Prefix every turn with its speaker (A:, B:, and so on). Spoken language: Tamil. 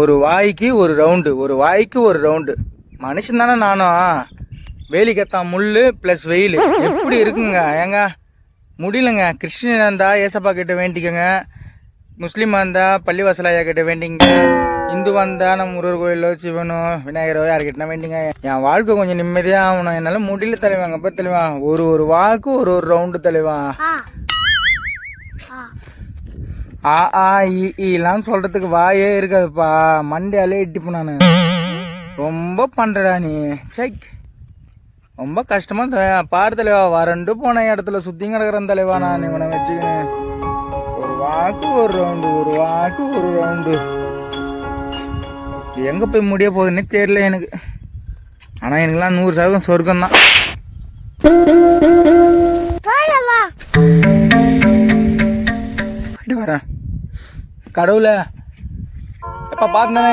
A: ஒரு வாய்க்கு ஒரு ரவுண்டு, ஒரு வாய்க்கு ஒரு ரவுண்டு. மனுஷன் தானே நானும். வேலிக்கத்தான் முள் ப்ளஸ் வெயில் எப்படி இருக்குங்க ஏங்க? முடியலங்க. கிறிஸ்டினாக இருந்தால் ஏசப்பா கிட்ட வேண்டிக்கோங்க, முஸ்லீமாக இருந்தால் பள்ளிவாசல் ஐயா கிட்ட வேண்டிங்க, இந்துவாக இருந்தால் நம்ம முருகர் கோயிலோ சிவனோ விநாயகரோ யார்கிட்ட வேண்டிங்க. என் வாழ்க்கை கொஞ்சம் நிம்மதியாக ஆகணும். என்னால் முடியல தலைவாங்க. அப்போ தலைவா ஒரு வாக்கு ஒரு ரவுண்டு தலைவா. ஈலாம் சொல்றதுக்கு வாயே இருக்காதுப்பா. மண்டையாலே இட்டிப்பு நான். ரொம்ப பண்றடா நீ. செக் ரொம்ப கஷ்டமா பாரு தலைவா. வறண்டு போன இடத்துல சுத்தி கிடக்குறேன் தலைவா. நான் இவனை வச்சுக்கினேன். ஒரு வாக்கு ஒரு ரவுண்டு, ஒரு வாக்கு ஒரு ரவுண்டு. எங்க போய் முடிய போகுதுன்னே தெரியல எனக்கு. ஆனா எனக்குலாம் 100% சொர்க்கம் தான். போயிட்டு வரேன். கடவுளை எப்ப பார்த்து தானே